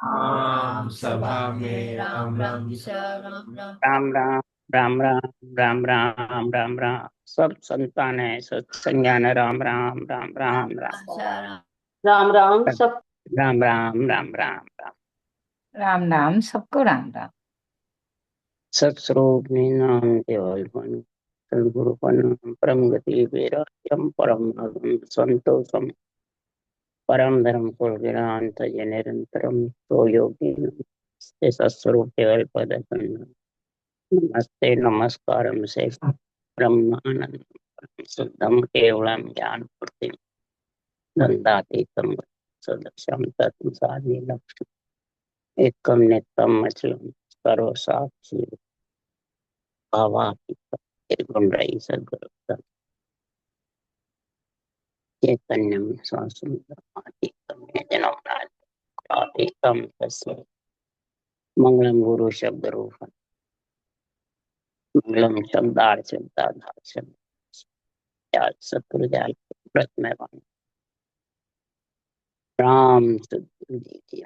आम सभा में राम राम स राम राम। राम राम। राम राम। राम राम। राम राम। सब संतान है सत्संज्ञान। राम राम। राम राम। राम राम राम राम सब। राम। राम राम। राम राम। राम नाम सबको राम राम। सत्स्वरूप नाम केवल मन सदगुरु परम गति वेराख्यम परम संतोषम परम धर्म कुल विरांत निरंतरम तो योगी सत्स्वरूप केवल पद नमस्ते नमस्कारम से ब्रह्मानंद शुद्धम केवलम ज्ञान पूर्ति नंदातीतम सदस्यम तत्व साधि लक्ष्य एकम नित्यम अचलम सर्व साक्षी भावातीत निर्गुण रही सद्गुरु चैतन्यम स्वासुंदरमातीतम जन्म नातीतम तस्य मंगलम गुरु शब्द रूप मंगलम शब्दार्थ शब्दाधार शब्द सतगुरु जाल व्रत में राम सतगुरु जी की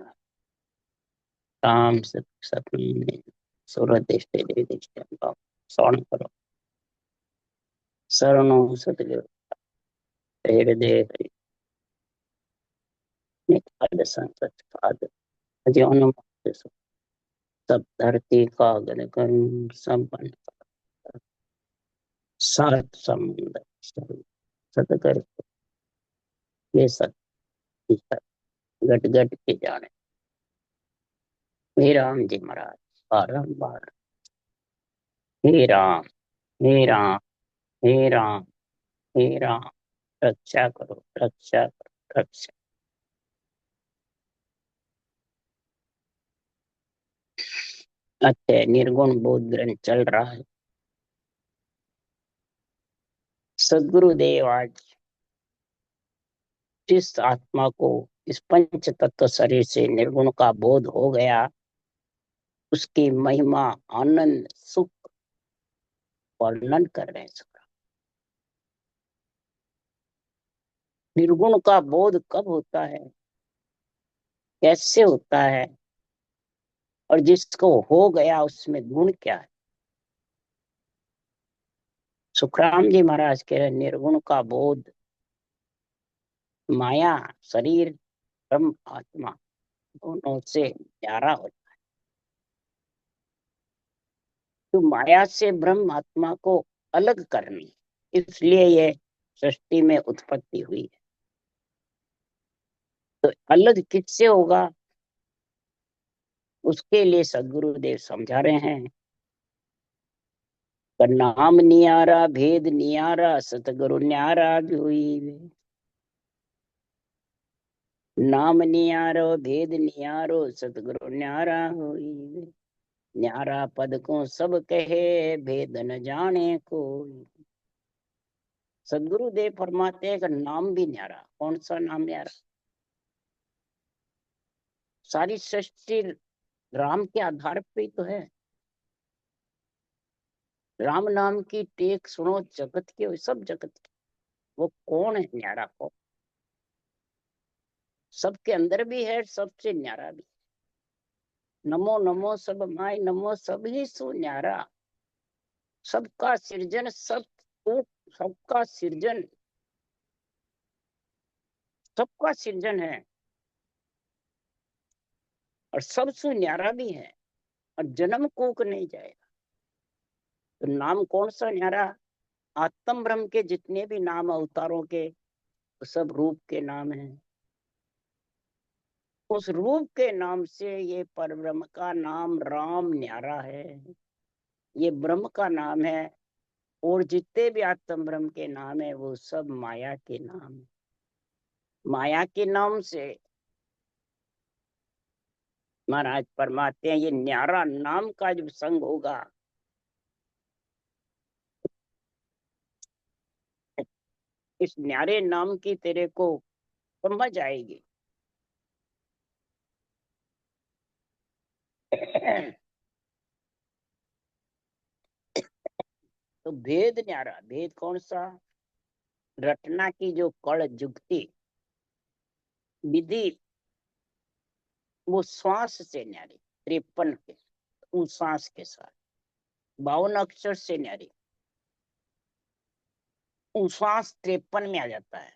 राम सतनाम सूरत दृष्टि दृष्टि स्वर्ण करो शरणो सतगुरु हृदय निखाद संसत खाद अजौन सब धरती कागज करुण सब बन सात समुद्र सतकर ये सब गट गट के जाने हे राम जी महाराज बारंबार हे राम हे राम हे राम हे राम रक्षा करो रक्षा करो रक्षा। अच्छा निर्गुण बोध ग्रंथ चल रहा है। सदगुरुदेव आज जिस आत्मा को इस पंच तत्व शरीर से निर्गुण का बोध हो गया उसकी महिमा आनंद सुख वर्णन कर रहे हैं। निर्गुण का बोध कब होता है, कैसे होता है, और जिसको हो गया उसमें गुण क्या है। सुखराम जी महाराज के निर्गुण का बोध माया शरीर ब्रह्म आत्मा दोनों से न्यारा होता है। तो माया से ब्रह्म आत्मा को अलग करनी, इसलिए ये सृष्टि में उत्पत्ति हुई है। तो अलग किससे होगा उसके लिए सदगुरुदेव समझा रहे हैं। नाम नियारा भेद नियारा सतगुरु न्यारा भी हुई। नाम नियारो भेद नियारो सतगुरु न्यारा हुई। न्यारा पद को सब कहे भेद न जाने कोई। सदगुरुदेव फरमाते हैं कि नाम भी न्यारा। कौन सा नाम न्यारा? सारी सृष्टि राम के आधार पे तो है। राम नाम की टेक सुनो जगत के, सब जगत के। वो कौन है न्यारा? को सबके अंदर भी है, सबसे न्यारा भी। नमो नमो सब माय नमो सब ही सु न्यारा। सबका सृजन सब सबका सृजन सबका सृजन है और सब सु न्यारा भी है और जन्म कोक नहीं जाएगा। तो नाम कौन सा न्यारा? आत्म ब्रह्म के जितने भी नाम अवतारों के सब रूप के नाम हैं। उस रूप के नाम से ये परब्रह्म का नाम राम न्यारा है, ये ब्रह्म का नाम है। और जितने भी आत्म ब्रह्म के नाम है वो सब माया के नाम है। माया के नाम से महाराज फरमाते हैं ये न्यारा नाम का जब संग होगा, इस न्यारे नाम की तेरे को समझ आएगी। तो भेद न्यारा, भेद कौन सा? रटना की जो कड़ जुगती विधि वो श्वास से न्यारी, 53 के उस श्वास के साथ, 52 अक्षर से न्यारी, उस श्वास 53 में आ जाता है।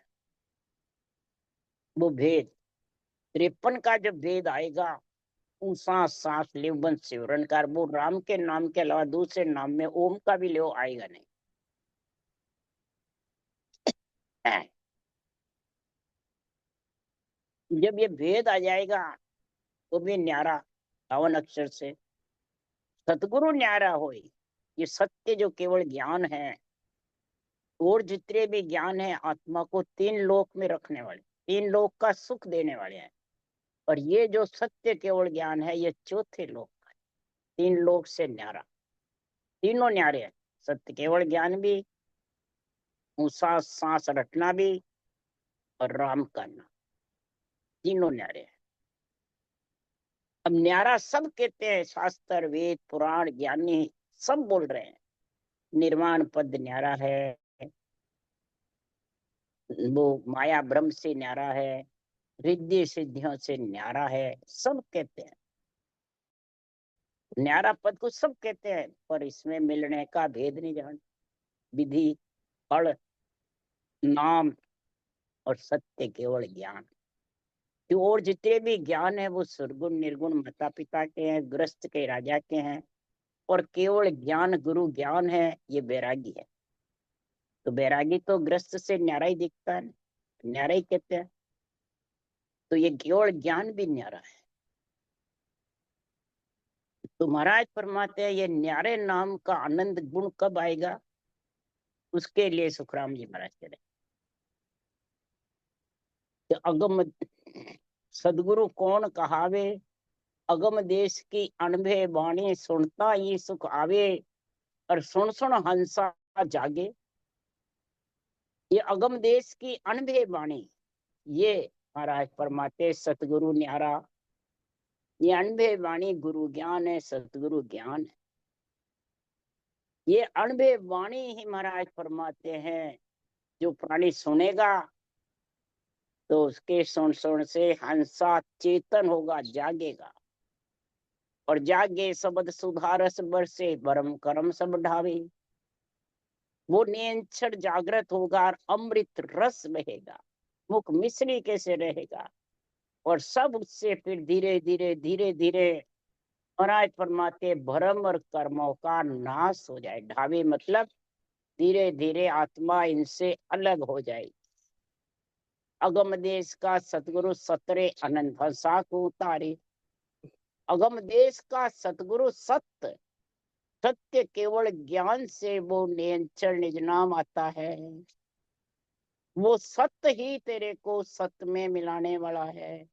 वो भेद 53 का जब भेद आएगा, सांस सांस लेवन सिवरणकार, वो राम के नाम के अलावा दूसरे नाम में ओम का भी ले आएगा नहीं। जब ये भेद आ जाएगा तो भी न्यारा 52 अक्षर से सतगुरु न्यारा होई। ये सत्य जो केवल ज्ञान है, और जितने भी ज्ञान है आत्मा को 3 लोक में रखने वाले, 3 लोक का सुख देने वाले हैं। और ये जो सत्य केवल ज्ञान है, ये चौथे लोक का है। 3 लोक से न्यारा, तीनों न्यारे हैं। सत्य केवल ज्ञान भी, सांस सांस रटना भी, और राम का नाम, तीनों न्यारे हैं। अब न्यारा सब कहते हैं, शास्त्र वेद पुराण ज्ञानी सब बोल रहे हैं। निर्वाण पद न्यारा है, वो माया ब्रह्म से न्यारा है, रिद्धि सिद्धियों से न्यारा है, सब कहते हैं। न्यारा पद को सब कहते हैं, पर इसमें मिलने का भेद नहीं जान। विधि, फल, नाम और सत्य केवल ज्ञान। तो और जितने भी ज्ञान है वो सुरगुण निर्गुण माता पिता के हैं, ग्रस्त के राजा के हैं। और केवल ज्ञान गुरु ज्ञान है, ये बैरागी है। तो बैरागी तो ग्रस्त से न्यारा ही दिखता है, न्यारा ही कहते हैं। तो ये केवल ज्ञान भी न्यारा है। तो महाराज फरमाते हैं, ये न्यारे नाम का आनंद गुण कब आएगा, उसके लिए सुखराम जी महाराज कह रहे कि अगम सदगुरु कौन कहावे, अगम देश की अनभे वाणी, सुनता ही सुख आवे, और सुन सुन हंसा जागे। ये अगम देश की अनभे वाणी, ये महाराज फरमाते सतगुरु न्यारा। ये अनभे वाणी गुरु ज्ञान है, सतगुरु ज्ञान है। ये अनभे वाणी ही महाराज फरमाते हैं, जो प्राणी सुनेगा तो उसके सुन सुन से हंसा चेतन होगा, जागेगा। और जागे शब्द सुधारस बरसे, भरम करम सब ढावे। वो निरंतर जागृत होगा और अमृत रस बहेगा, मुख मिश्री कैसे रहेगा। और सब उससे फिर धीरे धीरे धीरे धीरे महाराज फरमाते भरम और कर्मों का नाश हो जाए। ढावे मतलब धीरे धीरे आत्मा इनसे अलग हो जाए। अगम देश का सतगुरु सतरे अनंत भसा को उतारे। अगम देश का सतगुरु सत्य, सत्य केवल ज्ञान से वो नियंत्रण निज नाम आता है। वो सत्य ही तेरे को सत्य में मिलाने वाला है।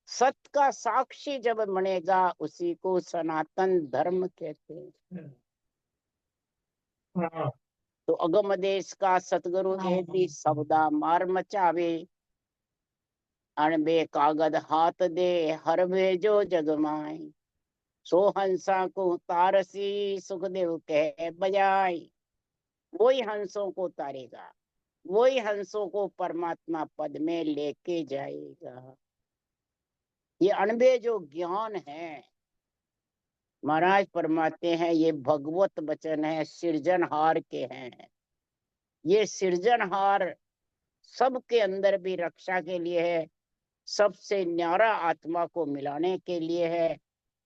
सत्य का साक्षी जब बनेगा, उसी को सनातन धर्म कहते हैं। तो अगम देश का सतगुरु भी सबदा मार मचावे, अणबे कागद हाथ दे हर भेजो जगमाए। सो हंसा को तारसी सुखदेव कह बजाई। वही हंसों को तारेगा, वही हंसों को परमात्मा पद में लेके जाएगा। ये अणबे जो ज्ञान है, महाराज फरमाते हैं, ये भगवत वचन है, सृजनहार के हैं। ये सृजनहार सबके अंदर भी रक्षा के लिए है, सबसे न्यारा आत्मा को मिलाने के लिए है।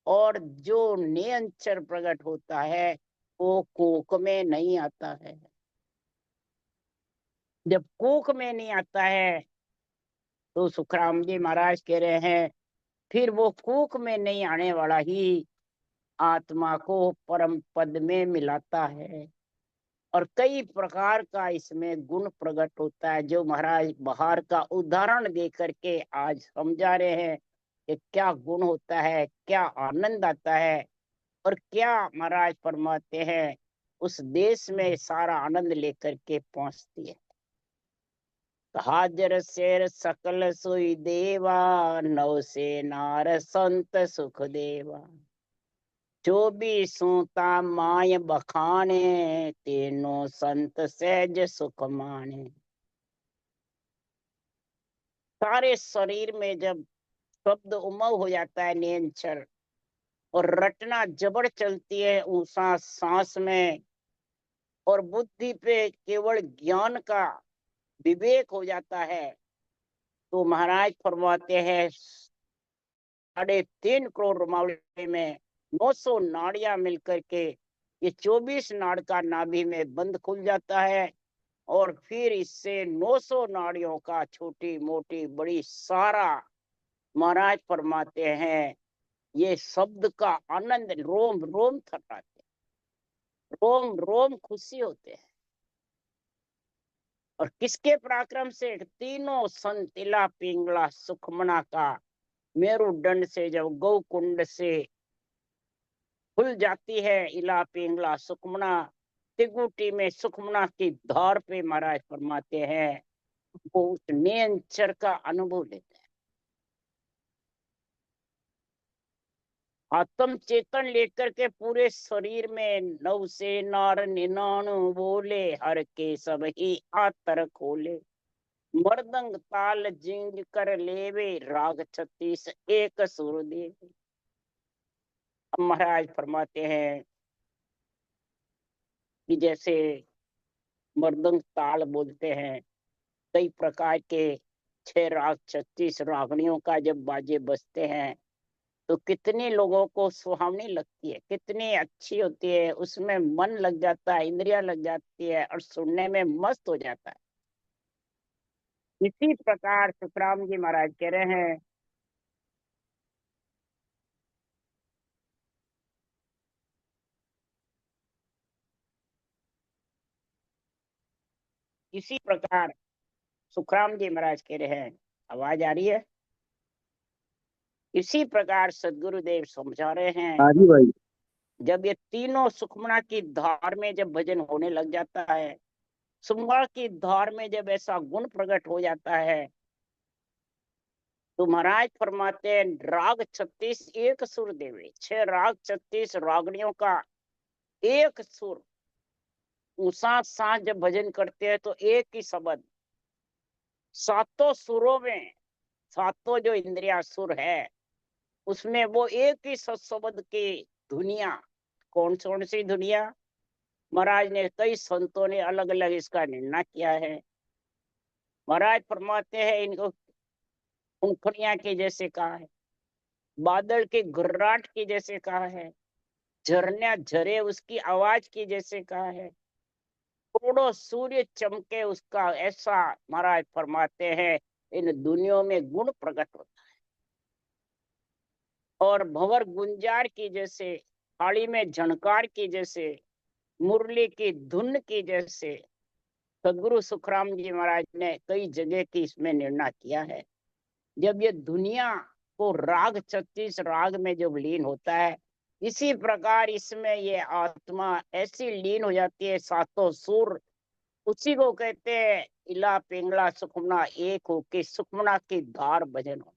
और जो निरंतर प्रकट होता है वो कोख में नहीं आता है। जब कोख में नहीं आता है तो सुखराम जी महाराज कह रहे हैं, फिर वो कोख में नहीं आने वाला ही आत्मा को परम पद में मिलाता है। और कई प्रकार का इसमें गुण प्रकट होता है, जो महाराज बाहर का उदाहरण दे करके आज समझा रहे हैं कि क्या गुण होता है, क्या आनंद आता है, और क्या महाराज फरमाते हैं उस देश में सारा आनंद लेकर के पहुंचती है। हाजर शेर सकल सोई देवा, नौ से नार संत सुख देवा। जो भी सूता माय बखाने, तीनों संत सहज सुख माने। सारे शरीर में जब शब्द उमव हो जाता है निरंतर, और रटना जबड़ चलती है ऊषा सांस में, और बुद्धि पे केवल ज्ञान का विवेक हो जाता है। तो महाराज फरमाते हैं 3.5 करोड़ रोमावली में 900 नाड़ियां मिलकर के ये 24 नाड़ का नाभि में बंद खुल जाता है, और फिर इससे 900 नाड़ियों का छोटी मोटी बड़ी सारा महाराज फरमाते हैं ये शब्द का आनंद रोम रोम थर्राते, रोम रोम खुशी होते हैं। और किसके पराक्रम से? तीनों संत इला पिंगला सुखमना का मेरुदंड से जब गौ कुंड से खुल जाती है इला पिंगला सुखमना, तिगुटी में सुखमना की धार पे महाराज फरमाते हैं वो उस निरंतर का अनुभव लेते हैं। आत्म चेतन लेकर के पूरे शरीर में नव से नार निनाणु बोले, हर के सब ही आतर खोले, मर्दंग ताल जिंग कर लेवे, राग 36 एक सुर देवे। अब महाराज फरमाते हैं कि जैसे मर्दंग ताल बोलते हैं, कई प्रकार के 6 राग 36 रागनियों का जब बाजे बजते हैं तो कितने लोगों को सुहावनी लगती है, कितनी अच्छी होती है, उसमें मन लग जाता है, इंद्रियां लग जाती है और सुनने में मस्त हो जाता है। इसी प्रकार सुखराम जी महाराज कह रहे हैं इसी प्रकार सुखराम जी महाराज कह रहे हैं, आवाज आ रही है? इसी प्रकार सदगुरुदेव समझा रहे हैं हाँ जी भाई। जब ये तीनों सुखमना की धार में जब भजन होने लग जाता है, सुखमना की धार में जब ऐसा गुण प्रकट हो जाता है, तो महाराज फरमाते हैं राग 36 एक सुर देवे, 6 राग 36 रागनियों का एक सुर। साथ साथ जब भजन करते हैं तो एक ही शब्द, सातों सुरों में, सातों जो इंद्रिया सुर है उसमें वो एक ही शब्द की धुनिया। कौन कौन सी धुनिया? महाराज ने कई संतों ने अलग अलग इसका निर्णय किया है। महाराज फरमाते हैं इनको पंखुड़ियां के जैसे कहा है, बादल के घुर्राट की जैसे कहा है, झरना झरे उसकी आवाज की जैसे कहा है, करोड़ों सूर्य चमके उसका ऐसा महाराज फरमाते हैं इन दुनियों में गुण प्रकट होता है। और भंवर गुंजार की जैसे, थाली में झनकार की जैसे, मुरली की धुन की जैसे सदगुरु सुखराम जी महाराज ने कई जगह की इसमें निर्णय किया है। जब ये दुनिया को राग 36 राग में जब लीन होता है, इसी प्रकार इसमें ये आत्मा ऐसी लीन हो जाती है, सातों सुर उसी को कहते हैं इला पिंगला सुखमना एक होके सुखमना की धार भजन हो।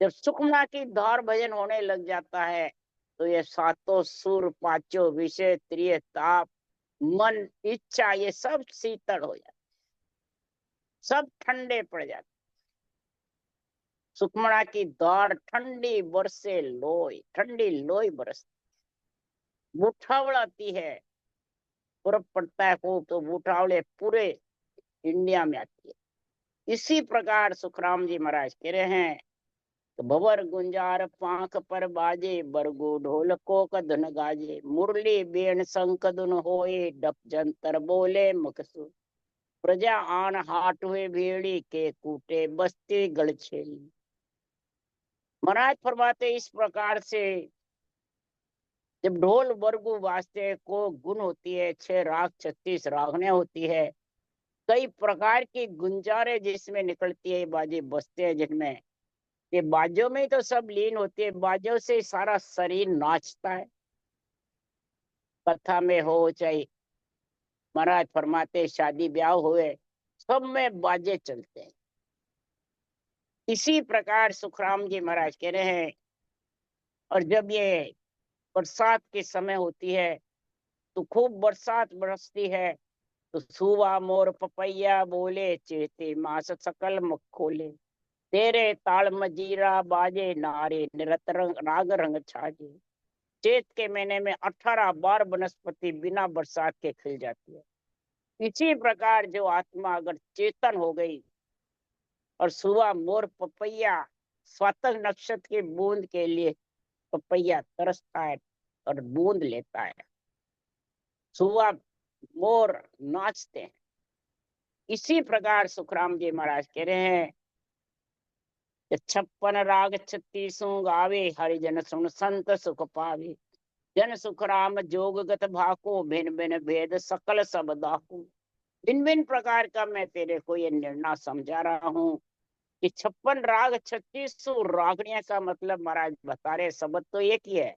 जब सुखमना की धार भजन होने लग जाता है तो ये सातों सुर, पांचों विषय, त्रिय ताप, मन, इच्छा, ये सब शीतल हो जाते, सब ठंडे पड़ जाते। सुखमना की धार ठंडी बरसे लोई, ठंडी लोई बरसती, बूठावड़ाती है, बर्फ पड़ता है खूब तो बूठावड़े पूरे इंडिया में आती है। इसी प्रकार सुखराम जी महाराज कह रहे हैं तो भवर गुंजार पांख पर बाजे, बरगु ढोलको का धुन गाजे, मुरली बेन शंख धुन होए, डप जंतर बोले मुखसु, प्रजा आन हाट हुए भेड़ी के कूटे बस्ती गलछेली। महाराज फरमाते इस प्रकार से जब ढोल बरगु वाजते को गुण होती है, 6 राग 36 रागने होती है, कई प्रकार की गुंजारे जिसमें निकलती है, बाजे बजते हैं जिनमें, ये बाजों में तो सब लीन होती है, बाजों से सारा शरीर नाचता है। कथा में हो चाहे महाराज फरमाते शादी ब्याह हुए, सब में बाजे चलते हैं। इसी प्रकार सुखराम जी महाराज कह रहे हैं और जब ये बरसात के समय होती है तो खूब बरसात बरसती है, तो सुवा मोर पपैया बोले, चेते मास सकल मुख खोले। तेरे ताल मजीरा बाजे नारे, निरत राग रंग छाजे। चैत के महीने में 18 बार वनस्पति बिना बरसात के खिल जाती है। इसी प्रकार जो आत्मा अगर चेतन हो गई और सुबह मोर पपैया स्वातक नक्षत्र की बूंद के लिए पपैया तरसता है और बूंद लेता है, सुबह मोर नाचते हैं। इसी प्रकार सुखराम जी महाराज कह रहे हैं कि 56 राग 36 गावे, हरिजन सुन संत सुख पावे। जन सुख राम जोगगत भाको, भिन्न भिन्न भेद सकल सब दाकू। भिन्न भिन्न प्रकार का मैं तेरे को ये निर्णय समझा रहा हूँ कि 56 राग 36 रागणियां का मतलब महाराज बता रहे, शब्द तो एक ही है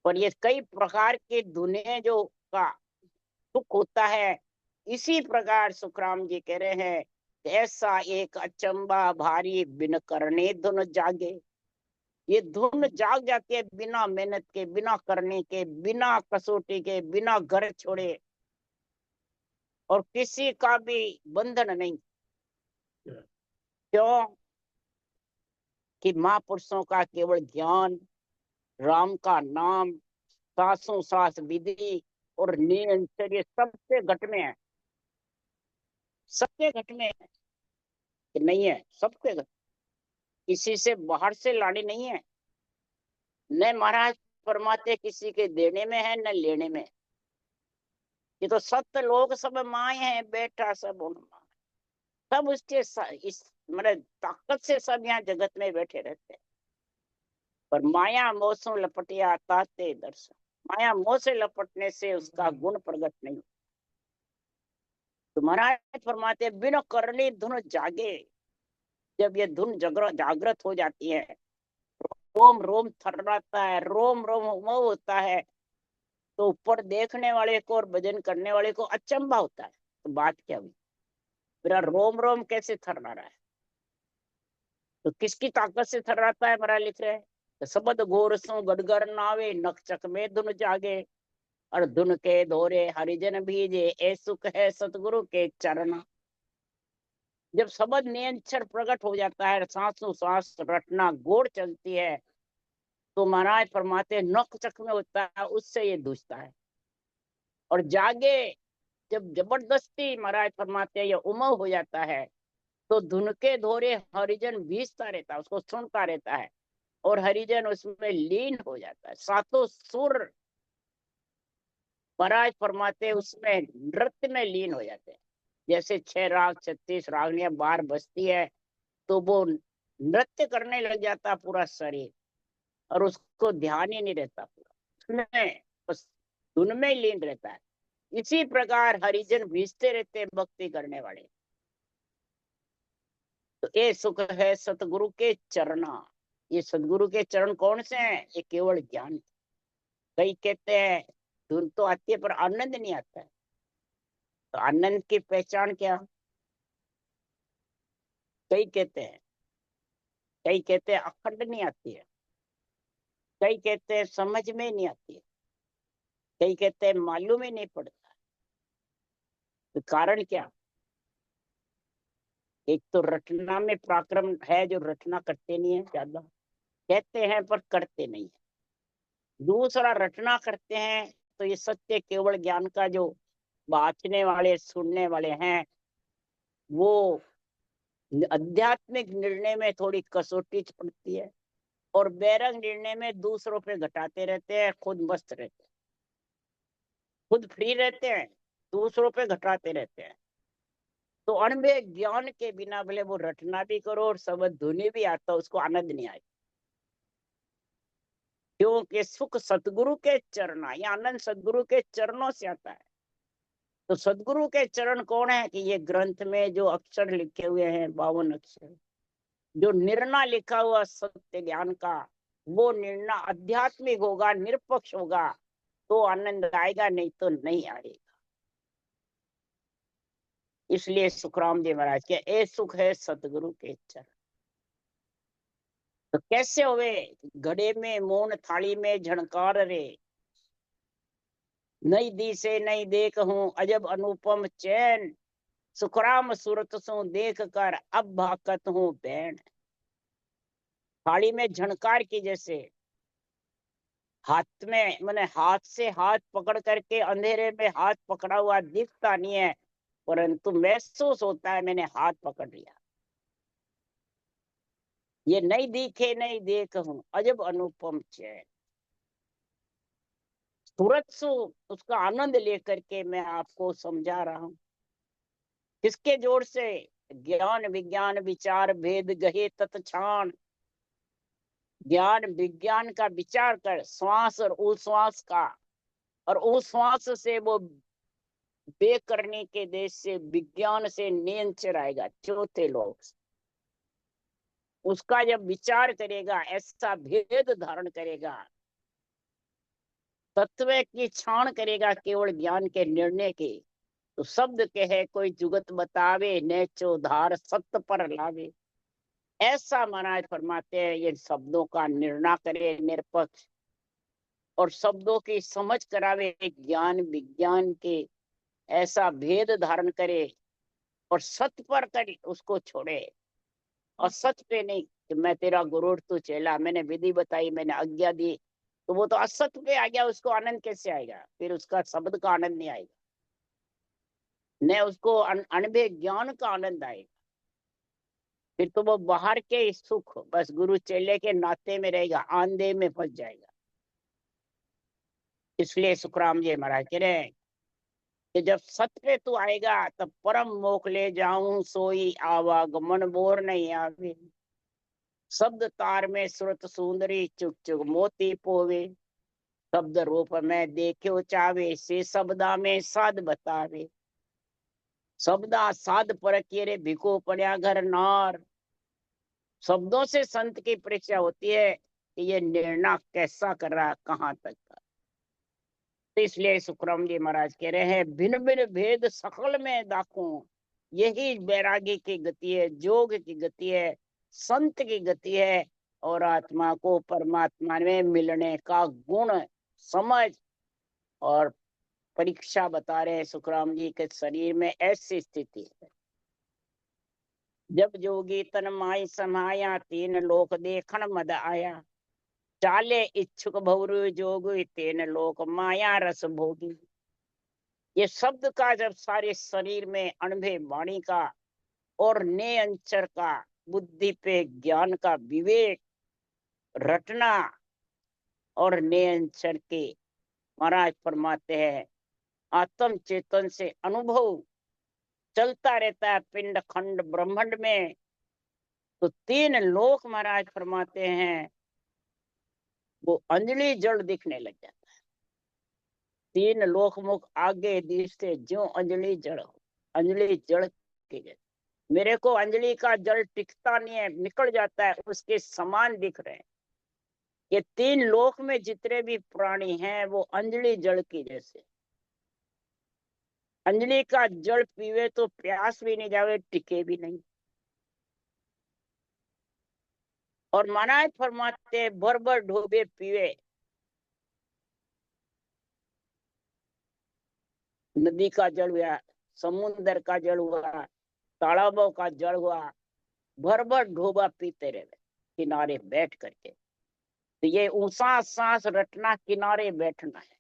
पर ये कई प्रकार के धुने जो का सुख होता है। इसी प्रकार सुखराम जी कह रहे हैं, ऐसा एक अचंबा भारी बिन करने धुन जागे। ये धुन जाग जाती है बिना मेहनत के, बिना करने के, बिना कसौटी के, बिना घर छोड़े, और किसी का भी बंधन नहीं। क्यों कि महापुरुषों का केवल ज्ञान, राम का नाम, सासों सास विधि और निरंतर, ये सबसे घट में है, सबके घट में है कि नहीं है, सबके घट। किसी से बाहर से लाड़ी नहीं है, न महाराज परमात्मा किसी के देने में है न लेने में। ये तो सत्य लोग सब माए हैं, बेटा सब उन माए, सब उसके इस मतलब ताकत से सब यहाँ जगत में बैठे रहते हैं। पर माया मोह से लपटिया ताते दर्शन, माया मोह से लपटने से उसका गुण प्रकट नहीं। तो महाराज फरमाते बिना करनी धुन जागे। जब ये धुन जागृत हो जाती है, रोम रोम थर्राता है, रोम रोम उमव होता है, तो ऊपर देखने वाले को और भजन करने वाले को अचंभा होता है। तो बात क्या हुई, मेरा रोम रोम कैसे थर्रा रहा है? तो किसकी ताकत से थर्राता है? महाराज लिख रहे हैं, तो सबद घोर सो गडगर नावे, नकचक में धुन जागे। और धुन के धोरे हरिजन भीजे, ए सुख है सतगुरु के चरण। जब शब्द नियंत्रण प्रकट हो जाता है, सांसों सांस रटना गोड़ चलती है, तो महाराज फरमाते नक चक में होता है, उससे ये दूसता है। और जागे जब जबरदस्ती महाराज फरमाते ये उमंग हो जाता है, तो धुन के धोरे हरिजन भीजता रहता है, उसको सुनता रहता है, और हरिजन उसमें लीन हो जाता है। सातों सुर महाराज फरमाते उसमें नृत्य में लीन हो जाते हैं। जैसे 6 राग 36 रागनियां बार बजती है, तो वो नृत्य करने लग जाता पूरा शरीर, और उसको ध्यान ही नहीं रहता, पूरा उसमें बस धुन में लीन रहता है। इसी प्रकार हरिजन भीजते रहते हैं भक्ति करने वाले। तो ये सुख है सतगुरु के चरणा। ये सतगुरु के चरण कौन से हैं? ये केवल ज्ञान। कई कहते हैं धुन तो आती है पर आनंद नहीं आता है। तो आनंद की पहचान क्या? कई कहते हैं, कई कहते हैं अखंड नहीं आती है, कई कहते हैं समझ में नहीं आती है, कई कहते हैं मालूम ही नहीं पड़ता। तो कारण क्या? एक तो रटना में पराक्रम है, जो रटना करते नहीं है, ज्यादा कहते हैं पर करते नहीं है। दूसरा रटना करते हैं, तो ये सत्य केवल ज्ञान का जो बांचने वाले सुनने वाले हैं, वो आध्यात्मिक निर्णय में थोड़ी कसौटी पड़ती है, और बैरंग निर्णय में दूसरों पे घटाते रहते हैं, खुद मस्त रहते हैं, खुद फ्री रहते हैं, दूसरों पे घटाते रहते हैं। तो अणबे ज्ञान के बिना भले वो रटना भी करो और शब्द धुनी भी आता, उसको आनंद नहीं आएगा। क्योंकि सुख सतगुरु के चरण, या आनंद सतगुरु के चरणों से आता है। तो सतगुरु के चरण कौन है? कि ये ग्रंथ में जो अक्षर लिखे हुए हैं, 52 अक्षर, जो निर्णय लिखा हुआ सत्य ज्ञान का, वो निर्णय आध्यात्मिक होगा, निरपेक्ष होगा, तो आनंद आएगा, नहीं तो नहीं आएगा। इसलिए सुखराम जी महाराज के ए सुख है सतगुरु के चरण। तो कैसे हुए? घड़े में मौन थाली में झणकार रे, नई दी से नई देख हूं अजब अनुपम चैन। सुखराम सूरत सो देख कर अब भाकत हूँ बैण। थाली में झनकार की जैसे हाथ में, मैंने हाथ से हाथ पकड़ करके अंधेरे में हाथ पकड़ा हुआ दिखता नहीं है, परंतु महसूस होता है मैंने हाथ पकड़ लिया। ये नहीं दिखे नहीं देख हूं, अजब अनुपम चैन। सूरत सो उसका आनंद लेकर के मैं आपको समझा रहा हूं। किसके जोर से? ज्ञान विज्ञान विचार भेद गहे तत्छान। ज्ञान विज्ञान का विचार कर श्वास और उश्वास का, और उश्वास से वो बेकरनी के देश से विज्ञान से नींद चराएगा चौथे लोक से। उसका जब विचार करेगा, ऐसा भेद धारण करेगा, तत्व की छाण करेगा केवल ज्ञान के निर्णय के, तो शब्द कहे कोई जुगत बतावे ने चौधार सत्य पर लावे। ऐसा महाराज फरमाते हैं, ये शब्दों का निर्णय करे निरपक्ष, और शब्दों की समझ करावे ज्ञान विज्ञान के, ऐसा भेद धारण करे और सत्य पर कर उसको छोड़े, और सच पे नहीं कि मैं तेरा गुरु तू चेला, मैंने विधि बताई, मैंने आज्ञा दी, तो वो तो असत्य पे आ गया, उसको आनंद कैसे आएगा? फिर उसका शब्द का आनंद नहीं आएगा, न उसको अनभे ज्ञान का आनंद आएगा। फिर तो वो बाहर के सुख बस गुरु चेले के नाते में रहेगा, आंधे में फंस जाएगा। इसलिए सुखराम जी महाराज कह रहे हैं कि जब सत्य पे तू आएगा तब परम मोख ले जाऊं, सोई आवागमन बोर नहीं आवे। शब्द तार में सुरत सुंदरी, चुक चुक मोती पोवे। शब्द रूप में देखो चावे, से शब्दा में साध बतावे। शब्दा साध पर रे भिको पड़या घर नार। शब्दों से संत की परीक्षा होती है कि ये निर्णय कैसा कर रहा, कहाँ तक का। तो इसलिए सुखराम जी महाराज कह रहे हैं, भिन्न भिन्न भेद सकल में दाखूं। यही बैरागी की गति है, जोग की गति है, संत की गति है, और आत्मा को परमात्मा में मिलने का गुण समझ और परीक्षा बता रहे हैं सुखराम जी के शरीर में ऐसी स्थिति है। जब जोगी तन माई समाया, तीन लोक देखन मद आया। चाले इच्छुक भवरु जोग, तीन लोक माया रस भोगी। ये शब्द का जब सारे शरीर में अणभे वाणी का और ने अंचर का, बुद्धि पे ज्ञान का विवेक रटना, और ने अंचर के महाराज फरमाते हैं आत्म चेतन से अनुभव चलता रहता है पिंड खंड ब्रह्मांड में, तो तीन लोक महाराज फरमाते हैं वो अंजलि जल दिखने लग जाता है। तीन लोक मुख आगे दिखते ज्यो अंजलि जल हो, अंजलि जल के जैसे। मेरे को अंजलि का जल टिकता नहीं है, निकल जाता है, उसके समान दिख रहे हैं। ये तीन लोक में जितने भी प्राणी हैं वो अंजलि जल की जैसे। अंजलि का जल पीवे तो प्यास भी नहीं जावे, टिके भी नहीं। और महाराज फरमाते भर भर ढोबे पीवे। नदी का जल हुआ, समुन्द्र का जल हुआ, तालाबों का जल हुआ, भर भर ढोबा पीते रहे किनारे बैठ करके। तो ये ऊंचा सांस रटना, किनारे बैठना है,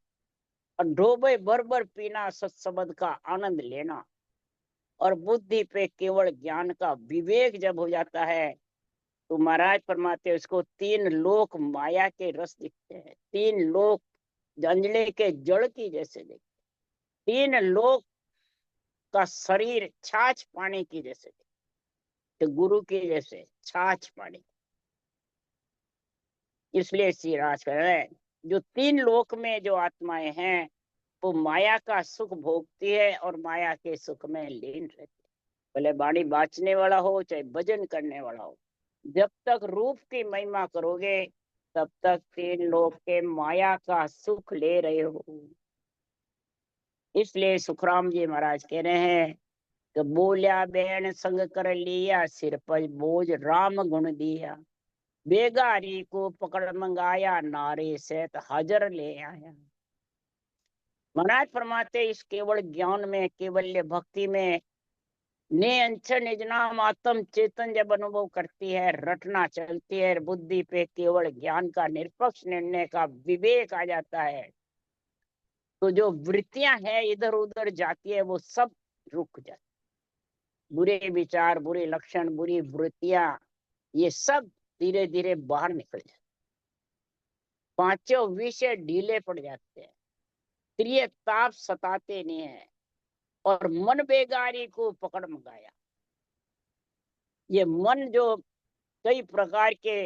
और ढोबे भर भर पीना, सत्संग का आनंद लेना। और बुद्धि पे केवल ज्ञान का विवेक जब हो जाता है तो महाराज फरमाते उसको तीन लोक माया के रस दिखते हैं। तीन लोक अंजलि के जड़ की जैसे दिखते, तीन लोक का शरीर छाछ पानी की जैसे दिखते, तो गुरु के जैसे छाछ पानी। इसलिए श्री राज कह रहे हैं जो तीन लोक में जो आत्माएं हैं वो माया का सुख भोगती है और माया के सुख में लीन रहती है। भले वाणी बाचने वाला हो चाहे भजन करने वाला हो, जब तक रूप की महिमा करोगे तब तक तीन लोक के माया का सुख ले रहे हो। इसलिए सुखराम जी महाराज कह रहे हैं कि बोलिया बैन संग कर लिया, सिर पर बोझ राम गुण दिया। बेगारी को पकड़ मंगाया, नारे सहित हाजर ले आया। महाराज फरमाते इस केवल ज्ञान में, केवल भक्ति में ने अंश निज नाम आत्म चेतन जब अनुभव करती है, रटना चलती है, बुद्धि पे केवल ज्ञान का निष्पक्ष निर्णय का विवेक आ जाता है, तो जो वृत्तियां हैं इधर उधर जाती है वो सब रुक जाती। बुरे विचार, बुरे लक्षण, बुरी वृत्तियां, ये सब धीरे धीरे बाहर निकल जाते। पांचों विषय ढीले पड़ जाते हैं, प्रिय ताप सताते नहीं है, और मन बेगारी को पकड़ मंगाया। ये मन जो कई प्रकार के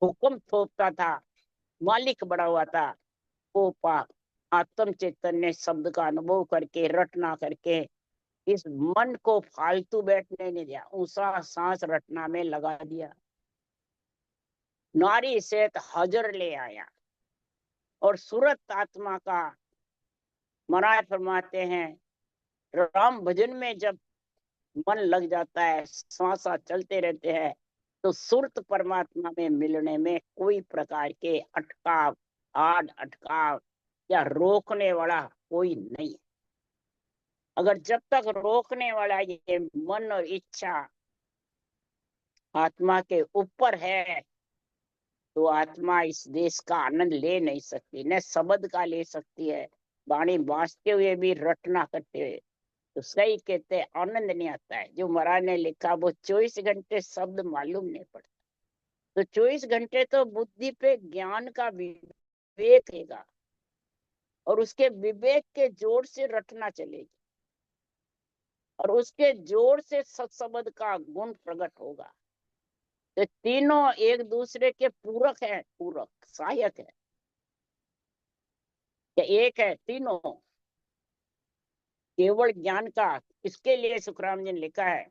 हुक्म थोपता था, मालिक बड़ा हुआ था, वो पाप आत्म चैतन्य शब्द का अनुभव करके, रटना करके इस मन को फालतू बैठने नहीं दिया, ऊंचा सांस रटना में लगा दिया, नारी सेत हजर ले आया। और सूरत आत्मा का महाराज फरमाते हैं, राम भजन में जब मन लग जाता है, श्वासा चलते रहते हैं, तो सुरत परमात्मा में मिलने में कोई प्रकार के अटकाव, आड़ अटकाव या रोकने वाला कोई नहीं। अगर जब तक रोकने वाला ये मन और इच्छा आत्मा के ऊपर है, तो आत्मा इस देश का आनंद ले नहीं सकती, न शब्द का ले सकती है। वाणी बांसते हुए भी, रटना करते हुए, तो सही कहते हैं आनंद नहीं आता है। जो महाराज ने लिखा, वो 24 घंटे शब्द मालूम नहीं पड़ता, तो 24 घंटे तो बुद्धि पे ज्ञान का विवेक रहेगा, और उसके विवेक के जोर से रटना चलेगी, और उसके जोर से सत्शब्द का गुण प्रकट होगा। तो तीनों एक दूसरे के पूरक है, पूरक सहायक है, या एक है, तीनों केवल ज्ञान का। इसके लिए सुखराम जी ने लिखा है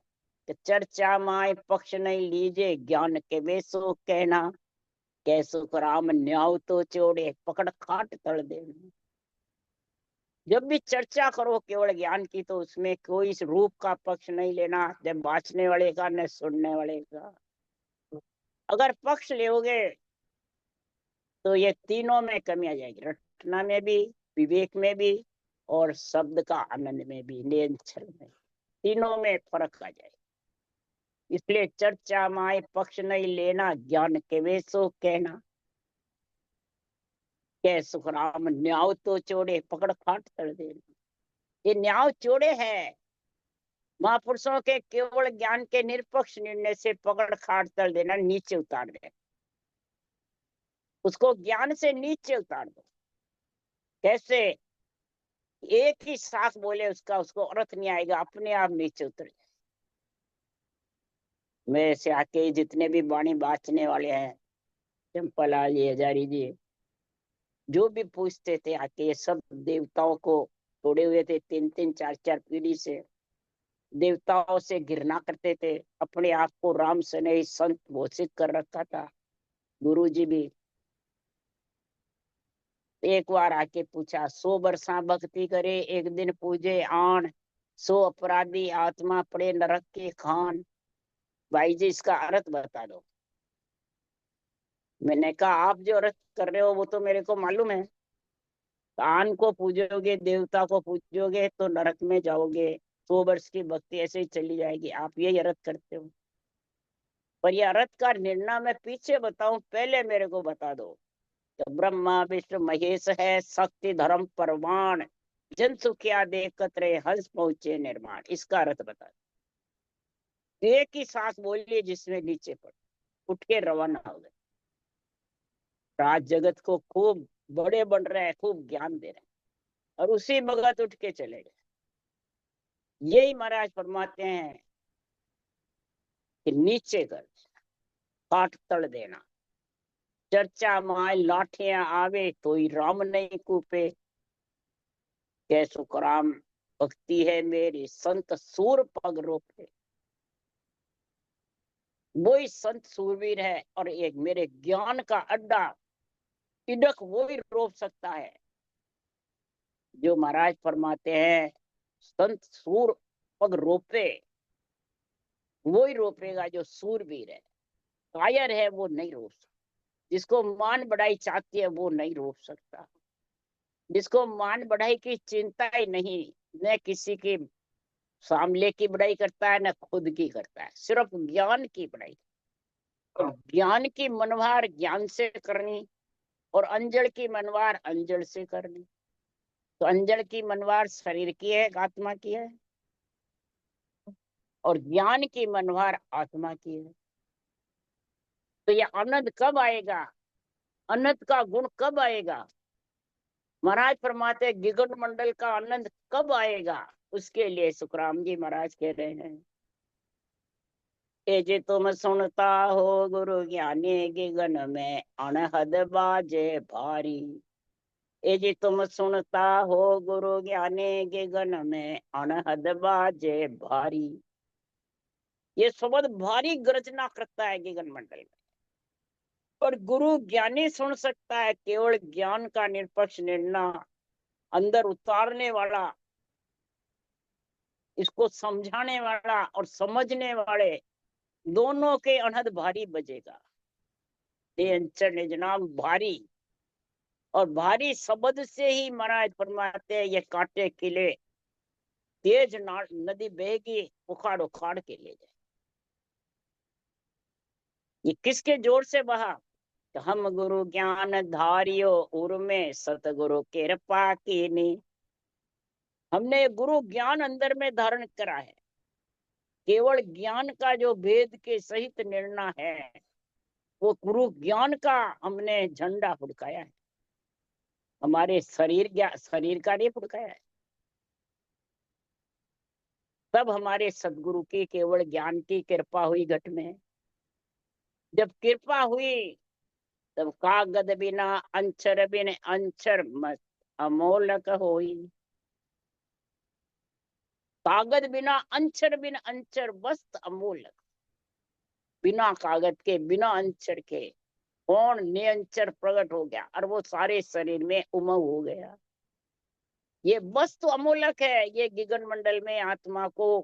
कि चर्चा माय पक्ष नहीं लीजे, ज्ञान के बेसो कहना, कै सुखराम न्याव तो चोड़े पकड़ खाट तड़ दे। जब भी चर्चा करो केवल ज्ञान की, तो उसमें कोई इस रूप का पक्ष नहीं लेना, जब बांचने वाले का न सुनने वाले का। अगर पक्ष लोगे तो ये तीनों में कमी आ जाएगी, रटना में भी, विवेक में भी, और शब्द का आनंद में भी, निरंतर में, तीनों में फर्क आ जाएगा। इसलिए चर्चा माए पक्ष नहीं लेना, ज्ञान के वेसो कहना, के सुखराम न्याव तो चोड़े पकड़ फाट तड़ देना। ये न्याव चोड़े है, महापुरुषों के केवल ज्ञान के निरपक्ष निर्णय से पकड़ खाट तड़ देना, नीचे उतार दे, उसको ज्ञान से नीचे उतार दो। कैसे? एक ही साख बोले उसका, उसको अर्थ नहीं आएगा, अपने आप नीचे उतर जाए। मेरे से आके जितने भी वाणी बांचने वाले हैं, चंपालाल जी, हजारी जी, जो भी पूछते थे आके, ये सब देवताओं को तोड़े हुए थे, 3-3 4-4 पीढ़ी से देवताओं से घृणा करते थे, अपने आप को राम सने संत घोषित कर रखा था। गुरु जी भी एक बार आके पूछा, 100 बरसा भक्ति करे, एक दिन पूजे आन, 100 अपराधी आत्मा पड़े नरक के खान। भाई जी, इसका अर्थ बता दो। मैंने कहा, आप जो अर्थ कर रहे हो वो तो मेरे को मालूम है, कान को पूजोगे, देवता को पूजोगे तो नरक में जाओगे, 100 वर्ष की भक्ति ऐसे ही चली जाएगी, आप यही अर्थ करते हो। पर ये अर्थ का निर्णय मैं पीछे बताऊं, पहले मेरे को बता दो। तो ब्रह्मा विष्णु महेश है, शक्ति धर्म परवान, जन सुखिया देखत हंस पहुंचे निर्माण, इसका अर्थ बता दो। एक ही सांस बोलिए जिसमें नीचे पड़, उठ के रवाना हो गए। राज जगत को खूब बड़े बन रहे हैं, खूब ज्ञान दे रहे हैं, और उसी भगत उठ के चले गए। यही महाराज फरमाते हैं कि नीचे कर, काट तड़ देना। चर्चा माय लाठियां आवे, तो ही राम नहीं कूपे, कै सुखराम भक्ति है मेरी, संत सूर पग रोपे। वही संत सूरवीर है, और एक मेरे ज्ञान का अड्डा इडक वही रोप सकता है। जो महाराज फरमाते हैं संत सूर पग रोपे, वही रोपेगा जो सूरवीर है। कायर है वो नहीं रोप सकता, जिसको मान बढ़ाई चाहती है वो नहीं रोप सकता, जिसको मान बढ़ाई की चिंता ही नहीं, न किसी की सामले की बड़ाई करता है न खुद की करता है, सिर्फ ज्ञान की बड़ाई। और ज्ञान की मनवार ज्ञान से करनी और अंजड़ की मनवार अंजड़ से करनी। तो अंजड़ की मनवार शरीर की है, आत्मा की है, और ज्ञान की मनवार आत्मा की है। तो ये आनंद कब आएगा, आनंद का गुण कब आएगा? महाराज फरमाते गिगन मंडल का आनंद कब आएगा? उसके लिए सुखराम जी महाराज कह रहे हैं, ए जे तुम सुनता हो गुरु ज्ञानी गिगन में अनहद बाजे भारी। ए जे तुम सुनता हो गुरु ज्ञानी गिगन में अनहद बाजे भारी। ये शब्द भारी गर्जना करता है गिगन मंडल में, और गुरु ज्ञानी सुन सकता है। केवल ज्ञान का निष्पक्ष निर्णय अंदर उतारने वाला, इसको समझाने वाला और समझने वाले, दोनों के अनहद भारी बजेगा। निज नाम भारी, और भारी शब्द से ही महाराज फरमाते हैं ये कांटे किले तेज नदी बहेगी उखाड़ उखाड़ के ले जाए। ये किसके जोर से बहा? तो हम गुरु ज्ञान धारियो उर्मे सतगुरु कृपा कीनी। हमने गुरु ज्ञान अंदर में धारण करा है। केवल ज्ञान का जो भेद के सहित निर्णय है, वो गुरु ज्ञान का हमने झंडा फुड़काया है। हमारे शरीर का नहीं फुड़काया है। तब हमारे सदगुरु की केवल ज्ञान की कृपा हुई घट में। जब कृपा हुई तब कागद बिना अंचर बिन अंचर मत अमोलक होई। कागज बिना अंचर बिन अंचर वस्त अमोलक। बिना कागज के बिना अंचर के कौन निरंचर प्रकट हो गया, और वो सारे शरीर में उमंग हो गया। ये वस्तु अमूलक है। ये गिगन मंडल में आत्मा को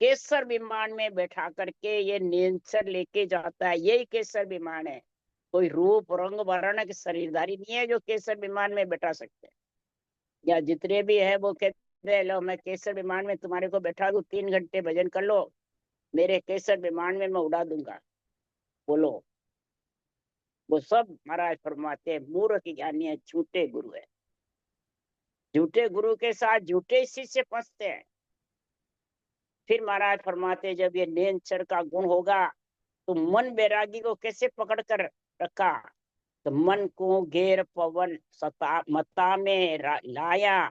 केसर विमान में बैठा करके ये निरंचर लेके जाता है। यही केसर विमान है। कोई रूप रंग वर्ण के शरीरधारी नहीं है जो केसर विमान में बैठा सकते हैं। या जितने भी है वो कहते हैं लो मैं केसर विमान में तुम्हारे को बैठा दूं, 3 घंटे भजन कर लो, मेरे केसर विमान में मैं उड़ा दूंगा। बोलो, वो सब महाराज फरमाते हैं मूर्ख ज्ञानी है, झूठे गुरु है। झूठे गुरु के साथ झूठे शिष्य फंसते हैं। फिर महाराज फरमाते जब ये निरंतर का गुण होगा तो मन बैरागी को कैसे पकड़ कर रखा? तो मन को घेर पवन सता मता में लाया,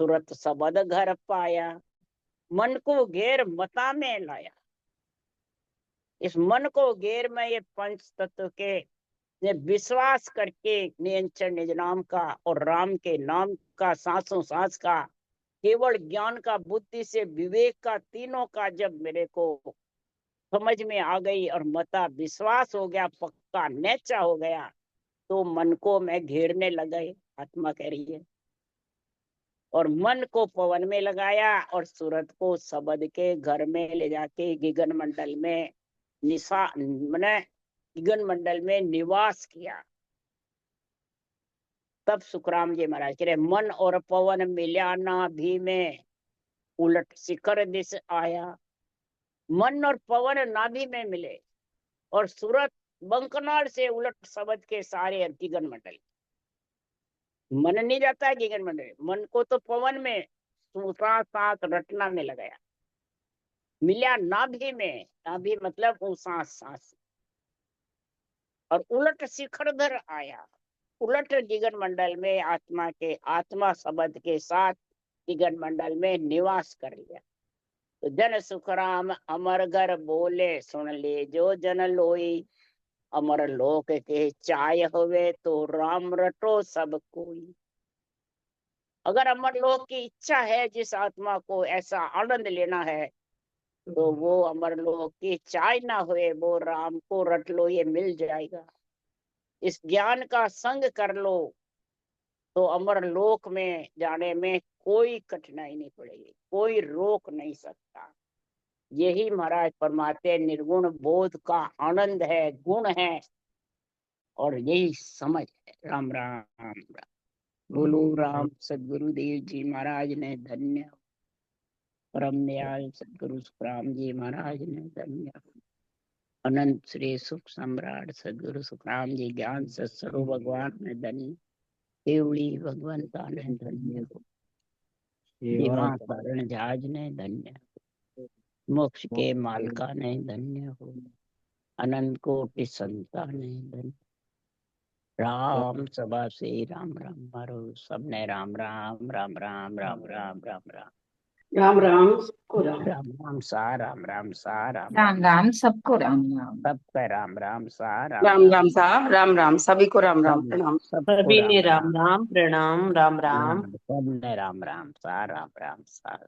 तुरंत सबद घर पाया। मन को घेर मता में लाया। इस मन को घेर में ये पंच तत्व के ने विश्वास करके निरंतर निज नाम का और राम के नाम का सांसों सांस का केवल ज्ञान का बुद्धि से विवेक का तीनों का जब मेरे को समझ में आ गई और मता विश्वास हो गया, पक्का नेचा हो गया, तो मन को मैं घेरने लगा। आत्मा कह रही है। और मन को पवन में लगाया और सूरत को शब्द के घर में ले जाके गिगन मंडल में मैंने गिगन मंडल में निवास किया। तब सुखराम जी महाराज कह रहे मन और पवन मिल्या नाभि में उलट शिखर दिस आया। मन और पवन नाभि में मिले और सूरत बंकनाल से उलट शब्द के सारे गिगन मंडल। मन नहीं जाता है गिगन मंडल, मन को तो पवन में साथ रटना में लगाया। मिला नाभि में, नाभि मतलब सांस सांस, और उलट शिखरधर आया। उलट गिगन मंडल में आत्मा के आत्मा शब्द के साथ गिगन मंडल में निवास कर लिया। तो जन सुखराम अमर घर बोले सुन ले जो जन लोई। अमर लोक के चाय होवे तो राम रटो सब कोई। अगर अमर लोक की इच्छा है, जिस आत्मा को ऐसा आनंद लेना है, तो वो अमर लोक की चाय ना हुए वो राम को रट लो, ये मिल जाएगा। इस ज्ञान का संग कर लो तो अमर लोक में जाने में कोई कठिनाई नहीं पड़ेगी, कोई रोक नहीं सकता। यही महाराज फरमाते निर्गुण बोध का आनंद है, गुण है, और यही समझ है। राम राम राम। बोलो राम। सदगुरुदेव जी महाराज ने धन्य। परम दयाल सदगुरु सुखराम जी महाराज ने धन्य हो। अनंत श्री सुख सम्राट सदगुरु सुखराम जी ज्ञान सत्सरो भगवान ने धन्य। केवड़ी भगवंता ने धन्य हो। दिवा कारण जहाज ने धन्य हो। मोक्ष के मालका ने धन्य हो। अनंत कोटि संता ने धन्य। राम सभा से राम राम मारो सबने राम राम राम राम राम राम राम राम राम राम सबको राम राम राम सा राम राम सा राम राम राम सबको राम राम सबका राम राम सा राम राम राम साहब राम राम सभी को राम राम प्रणाम सबको सभी ने राम राम राम प्रणाम राम राम सबने राम राम सा राम राम सा